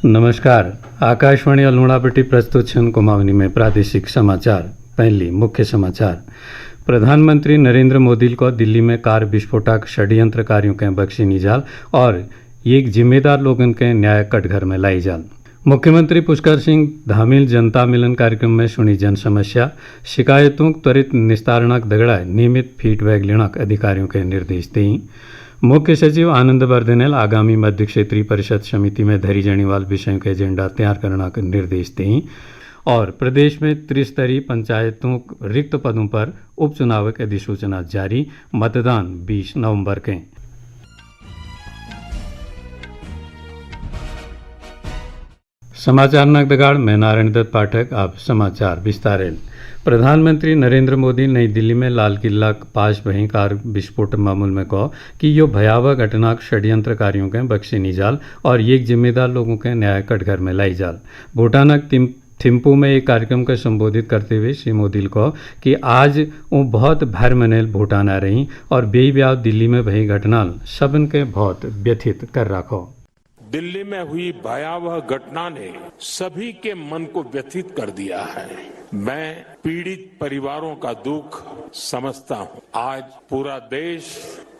नमस्कार। आकाशवाणी अल्मोड़ा प्रस्तुत छन कुमाऊनी में प्रादेशिक समाचार। पहली मुख्य समाचार। प्रधानमंत्री नरेंद्र मोदी को दिल्ली में कार विस्फोटक षड्यंत्रकारियों के बख्शी निजाल और एक जिम्मेदार लोगन के न्याय कटघर में लाई जाल। मुख्यमंत्री पुष्कर सिंह धामील जनता मिलन कार्यक्रम में सुनी जन समस्या शिकायतों त्वरित निस्तारणक दगड़ा नियमित फीडबैक लेनक अधिकारियों के निर्देश दी। मुख्य सचिव आनंद वर्धनेल आगामी मध्य क्षेत्रीय परिषद समिति में धरी जाने वाले विषयों के एजेंडा तैयार करने का निर्देश दें और प्रदेश में त्रिस्तरीय पंचायतों रिक्त पदों पर उपचुनाव की अधिसूचना जारी। मतदान 20 नवंबर के। समाचार नगदगाड़ में नारायण दत्त पाठक। अब समाचार विस्तारेल। प्रधानमंत्री नरेंद्र मोदी नई दिल्ली में लाल किला के पास भई कार विस्फोट मामूल में कहा कि यो भयावह घटना षड्यंत्रकारियों के बख्शी निजाल और एक जिम्मेदार लोगों के न्याय कटघर में लाई जाल। भूटानक थिम्पू में एक कार्यक्रम को संबोधित करते हुए श्री मोदी को कि आज वो बहुत भर मनेल भूटान आ रही और बेब्याह दिल्ली में भई घटना सबन के बहुत व्यथित कर रखो। दिल्ली में हुई भयावह घटना ने सभी के मन को व्यथित कर दिया है। मैं पीड़ित परिवारों का दुख समझता हूं। आज पूरा देश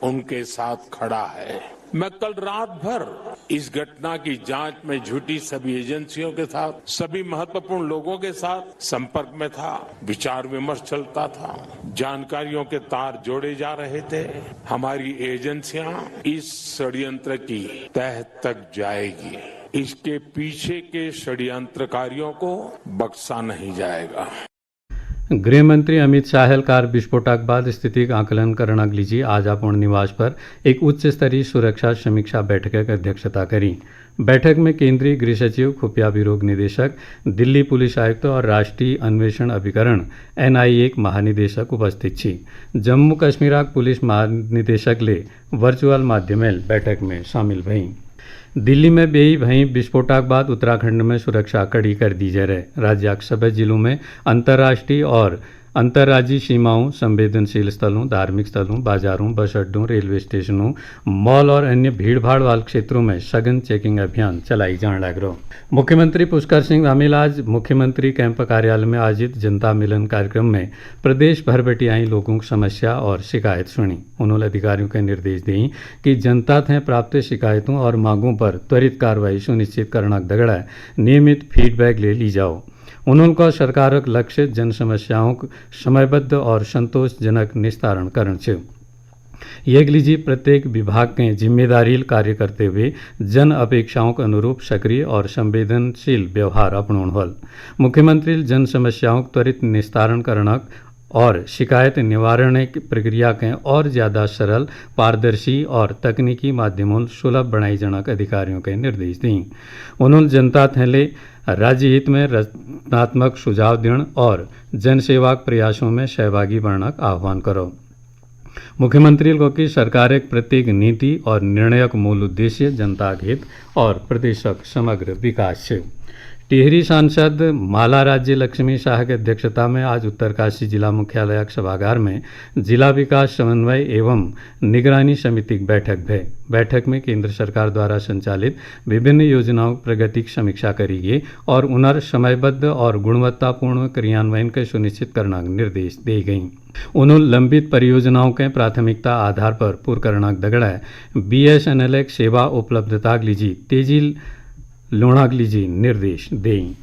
उनके साथ खड़ा है। मैं कल रात भर इस घटना की जांच में जुटी सभी एजेंसियों के साथ, सभी महत्वपूर्ण लोगों के साथ संपर्क में था। विचार विमर्श चलता था, जानकारियों के तार जोड़े जा रहे थे। हमारी एजेंसियां इस षड्यंत्र की तह तक जाएगी। इसके पीछे के षड्यंत्रकारियों को बख्शा नहीं जाएगा। गृह मंत्री अमित शाह कार विस्फोटक बाद स्थिति का आकलन करने के लिए आज अपने निवास पर एक उच्च स्तरीय सुरक्षा समीक्षा बैठक की अध्यक्षता करी। बैठक में केंद्रीय गृह सचिव, खुफिया ब्यूरो निदेशक, दिल्ली पुलिस आयुक्त और राष्ट्रीय अन्वेषण अभिकरण NIA के महानिदेशक उपस्थित छी। जम्मू कश्मीर पुलिस महानिदेशक ले वर्चुअल माध्यम बैठक में शामिल भई। दिल्ली में बेई भई विस्फोटक बाद उत्तराखंड में सुरक्षा कड़ी कर दी जा रही। राज्य के सभी जिलों में अंतर्राष्ट्रीय और अंतर्राज्यीय सीमाओं, संवेदनशील स्थलों, धार्मिक स्थलों, बाजारों, बस अड्डों, रेलवे स्टेशनों, मॉल और अन्य भीड़भाड़ वाले क्षेत्रों में सघन चेकिंग अभियान चलाई जाने लग रहा। मुख्यमंत्री पुष्कर सिंह धामील आज मुख्यमंत्री कैंप कार्यालय में आयोजित जनता मिलन कार्यक्रम में प्रदेश भर बैठी आई लोगों की समस्या और शिकायत सुनी। उन्होंने अधिकारियों के निर्देश दिए कि जनता से प्राप्त शिकायतों और मांगों पर त्वरित कार्रवाई सुनिश्चित करना दगड़ा नियमित फीडबैक ले ली जाओ। उन्होंने कहा सरकार का लक्ष्य जन समस्याओं को समयबद्ध और संतोषजनक निस्तारण करना है। ये लीजिए प्रत्येक विभाग के जिम्मेदारी कार्य करते हुए जन अपेक्षाओं के अनुरूप सक्रिय और संवेदनशील व्यवहार अपनाना होल। मुख्यमंत्री जन समस्याओं को त्वरित निस्तारण करना और शिकायत निवारण की प्रक्रिया के और ज़्यादा सरल, पारदर्शी और तकनीकी माध्यमों सुलभ बनाई जाने के अधिकारियों के निर्देश दिए। उन्होंने जनता थैले राज्य हित में रचनात्मक सुझाव देने और जनसेवा प्रयासों में सहभागी बनने का आह्वान करो। मुख्यमंत्री को कि सरकार एक प्रत्येक नीति और निर्णय का मूल उद्देश्य जनता के हित और प्रदेश का समग्र विकास है। टिहरी सांसद माला राज्य लक्ष्मी शाह की अध्यक्षता में आज उत्तरकाशी जिला मुख्यालय सभागार में जिला विकास समन्वय एवं निगरानी समिति की बैठक भई। बैठक में केंद्र सरकार द्वारा संचालित विभिन्न योजनाओं की प्रगति की समीक्षा करी गई और उन्हें समयबद्ध और गुणवत्तापूर्ण क्रियान्वयन के सुनिश्चित करने के निर्देश दिए गई। उन्होंने लंबित परियोजनाओं के प्राथमिकता आधार पर पूर्ण करने दगड़ा BSNL सेवा उपलब्धता लीजिए तेजी लोना लीजिए निर्देश दें।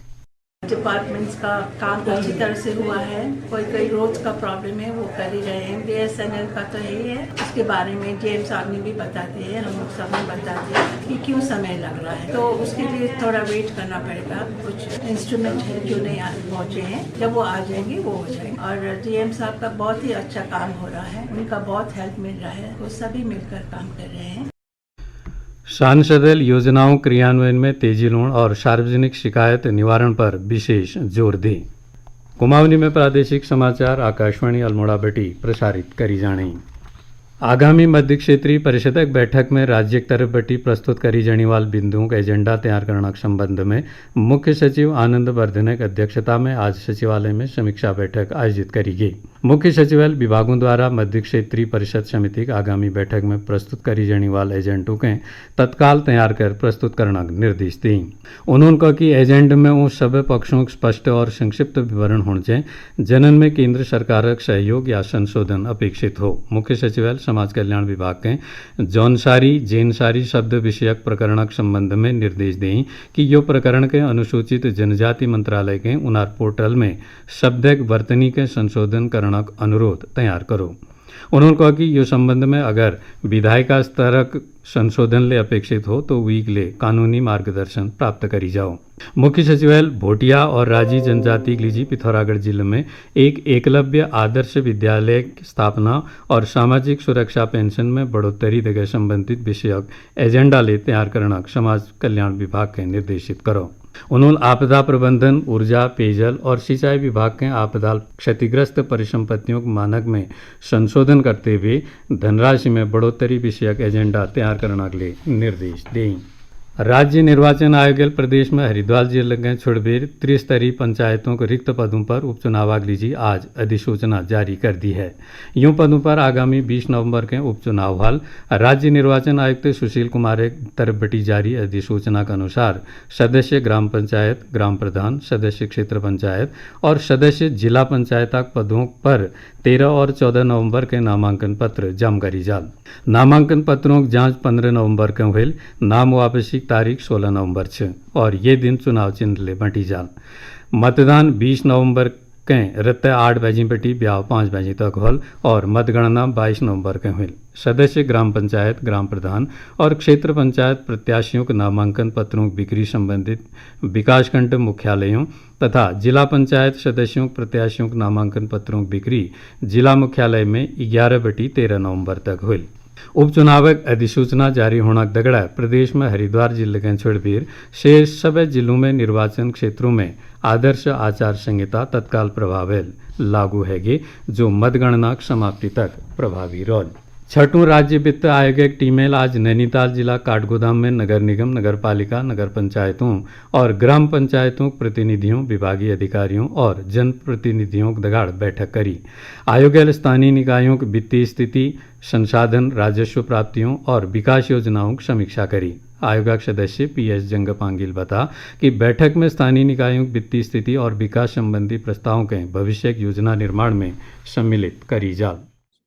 डिपार्टमेंट्स का काम अच्छी तरह से हुआ है। कोई रोज का प्रॉब्लम है वो कर ही रहे हैं। BSNL का तो यही है, इसके बारे में DM साहब ने भी बताते हैं, हम लोग सब बताते हैं कि क्यों समय लग रहा है, तो उसके लिए थोड़ा वेट करना पड़ेगा। कुछ इंस्ट्रूमेंट है जो नहीं पहुँचे हैं, जब वो आ जाएंगे वो हो जाएंगे। और DM साहब का बहुत ही अच्छा काम हो रहा है, उनका बहुत हेल्प मिल रहा है, वो सभी मिलकर काम कर रहे हैं। सांसदल योजनाओं क्रियान्वयन में तेजी लाने और सार्वजनिक शिकायत निवारण पर विशेष जोर दे। कुमाऊनी में प्रादेशिक समाचार आकाशवाणी अल्मोड़ा बेटी प्रसारित करी जाने। आगामी मध्य क्षेत्रीय परिषदक बैठक में राज्य तरफ बटी प्रस्तुत करी जाने वाल बिंदुओं का एजेंडा तैयार करने के संबंध में मुख्य सचिव आनंद वर्धने की अध्यक्षता में आज सचिवालय में समीक्षा बैठक आयोजित करी गई। मुख्य सचिवालय विभागों द्वारा मध्य क्षेत्रीय परिषद समिति की आगामी बैठक में प्रस्तुत करी जाने वाले एजेंडों के तत्काल तैयार कर प्रस्तुत करने के निर्देश दिए। उन्होंने कहा कि एजेंडे में उन सभी पक्षों के स्पष्ट और संक्षिप्त विवरण होने चाहिए जनन में केंद्र सरकार का सहयोग या संशोधन अपेक्षित हो। मुख्य सचिवालय समाज कल्याण विभाग के जौनसारी जेनसारी शब्द विषयक प्रकरण के संबंध में निर्देश दें कि यो प्रकरण के अनुसूचित जनजाति मंत्रालय के उनार पोर्टल में शब्दक वर्तनी के संशोधन करने का अनुरोध तैयार करो। उन्होंने कहा कि यो संबंध में अगर विधायिका स्तर संशोधन ले अपेक्षित हो तो वीक ले कानूनी मार्गदर्शन प्राप्त करी जाओ। मुख्य सचिवालय भोटिया और राजी जनजाति लीजी पिथौरागढ़ जिले में एक एकलव्य आदर्श विद्यालय की स्थापना और सामाजिक सुरक्षा पेंशन में बढ़ोतरी देकर संबंधित विषयक एजेंडा ले तैयार करना समाज कल्याण विभाग के निर्देशित करो। उन्होंने आपदा प्रबंधन, ऊर्जा, पेयजल और सिंचाई विभाग के आपदा क्षतिग्रस्त परिसंपत्तियों के मानक में संशोधन करते हुए धनराशि में बढ़ोतरी विषयक एजेंडा तैयार करने के लिए निर्देश दें। राज्य निर्वाचन आयोग प्रदेश में हरिद्वार जिले के छुड़बेर त्रिस्तरीय पंचायतों के रिक्त पदों पर उपचुनाव लीजिए आज अधिसूचना जारी कर दी है। यूं पदों पर आगामी 20 नवंबर के उपचुनाव हाल राज्य निर्वाचन आयुक्त सुशील कुमार तरफ बटी जारी अधिसूचना के अनुसार सदस्य ग्राम पंचायत, ग्राम प्रधान, सदस्य क्षेत्र पंचायत और सदस्य जिला पंचायत पदों पर 13 और 14 नवंबर के नामांकन पत्र जमा करी जाल। नामांकन पत्रों की जांच 15 नवंबर के हुई। नाम वापसी तारीख 16 नवंबर छ और ये दिन चुनाव चिन्ह ले बंटी जाल। मतदान 20 नवंबर के रत्ते 8 बजे बटी ब्याह 5 बजे तक होल और मतगणना 22 नवंबर के हुई। सदस्य ग्राम पंचायत, ग्राम प्रधान और क्षेत्र पंचायत प्रत्याशियों के नामांकन पत्रों की बिक्री संबंधित विकासखंड मुख्यालयों तथा जिला पंचायत सदस्यों प्रत्याशियों के नामांकन पत्रों की बिक्री जिला मुख्यालय में 11 बटी 13 नवंबर तक हुई। उपचुनावक अधिसूचना जारी होना दगड़ा प्रदेश में हरिद्वार जिले के छोड़बीर शेष सभी जिलों में निर्वाचन क्षेत्रों में आदर्श आचार संहिता तत्काल प्रभाव लागू हैगी जो मतगणना समाप्ति तक प्रभावी रोल। छठों राज्य वित्त आयोग की टीमें आज नैनीताल जिला काठगोदाम में नगर निगम, नगर पालिका, नगर पंचायतों और ग्राम पंचायतों के प्रतिनिधियों, विभागीय अधिकारियों और जनप्रतिनिधियों की दगाड़ बैठक करी। आयोग स्थानीय निकायों की वित्तीय स्थिति, संसाधन, राजस्व प्राप्तियों और विकास योजनाओं की समीक्षा करी। आयोग के सदस्य PS जंगपांगिल बता कि बैठक में स्थानीय निकायों की वित्तीय स्थिति और विकास संबंधी प्रस्तावों के भविष्य योजना निर्माण में सम्मिलित करी जाल।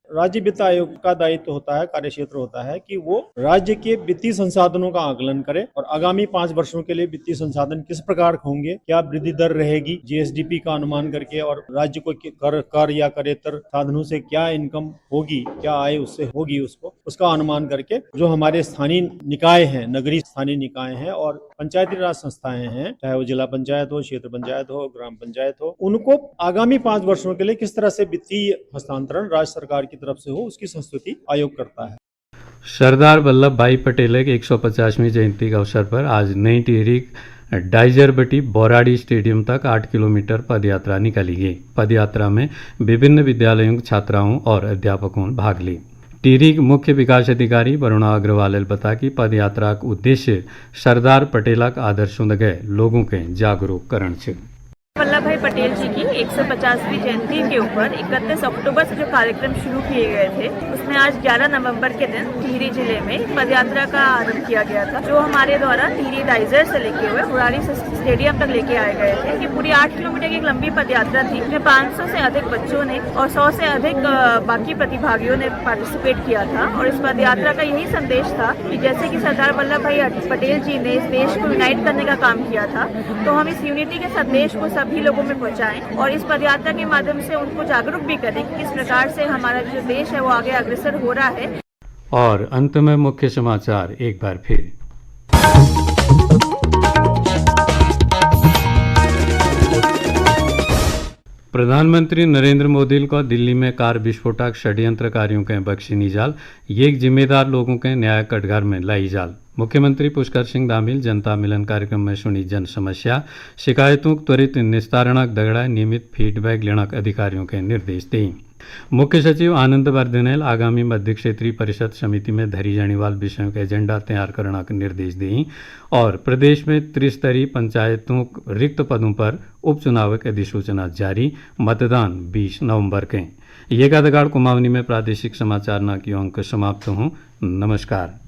राज्य वित्त आयोग का दायित्व होता है, कार्यक्षेत्र होता है कि वो राज्य के वित्तीय संसाधनों का आकलन करे और आगामी 5 वर्षों के लिए वित्तीय संसाधन किस प्रकार होंगे, क्या वृद्धि दर रहेगी, GSDP का अनुमान करके और राज्य को कर या करेतर साधनों से क्या इनकम होगी, क्या आय उससे होगी, उसका अनुमान करके जो हमारे स्थानीय निकाय हैं, नगरीय स्थानीय निकाय हैं और पंचायती राज संस्थाएं हैं, चाहे वो जिला पंचायत हो, क्षेत्र पंचायत हो, ग्राम पंचायत हो, उनको आगामी 5 वर्षों के लिए किस तरह से वित्तीय हस्तांतरण राज्य सरकार की तरफ से हो उसकी संस्तुति आयोग करता है। सरदार वल्लभ भाई पटेल की 150वीं जयंती के अवसर पर आज नई टिहरी डाइजर बटी बोराड़ी स्टेडियम तक 8 किलोमीटर पदयात्रा निकाली गई। पदयात्रा में विभिन्न विद्यालयों के छात्राओं और अध्यापकों ने भाग ली। टिहरी के मुख्य विकास अधिकारी वरुणा अग्रवाल ने बताया कि पदयात्रा का उद्देश्य सरदार पटेल का आदर्शों दगे लोगों के जागरूक करण छे। वल्लभ भाई पटेल जी की 150वीं जयंती के ऊपर 31 अक्टूबर से जो कार्यक्रम शुरू किए गए थे उसमें आज 11 नवंबर के दिन टिहरी जिले में पदयात्रा का आरंभ किया गया था, जो हमारे द्वारा टिहरी डाइजर से लेके हुए बुराड़ी स्टेडियम तक लेके आए गए थे। ये पूरी 8 किलोमीटर की एक लंबी पदयात्रा थी जिसमें 500 से अधिक बच्चों ने और 100 से अधिक बाकी प्रतिभागियों ने पार्टिसिपेट किया था। और इस पदयात्रा का यही संदेश था कि जैसे कि सरदार वल्लभ भाई पटेल जी ने इस देश को यूनाइट करने का काम किया था, तो हम इस यूनिटी के संदेश को सभी लोगों में पहुंचाएं और इस पदयात्रा के माध्यम से उनको जागरूक भी करें कि किस प्रकार से हमारा जो देश है वो आगे अग्रसर हो रहा है। और अंत में मुख्य समाचार एक बार फिर। प्रधानमंत्री नरेंद्र मोदी को दिल्ली में कार विस्फोटक षड्यंत्रकारियों के बख्शी निजाल, ये जिम्मेदार लोगों के न्याय कटघर में लाई जाल। मुख्यमंत्री पुष्कर सिंह धामील जनता मिलन कार्यक्रम में सुनी जन समस्या, शिकायतों त्वरित निस्तारण दगड़ा नियमित फीडबैक लेना अधिकारियों के निर्देश दें। मुख्य सचिव आनंद वर्धनेल आगामी मध्य क्षेत्रीय परिषद समिति में धरी जाने वाले विषयों का एजेंडा तैयार करने के निर्देश दी और प्रदेश में त्रिस्तरीय पंचायतों रिक्त पदों पर उपचुनाव की अधिसूचना जारी, मतदान 20 नवंबर के। ये गादगाड़ कुमाऊनी में प्रादेशिक समाचार न की अंक समाप्त हूँ। नमस्कार।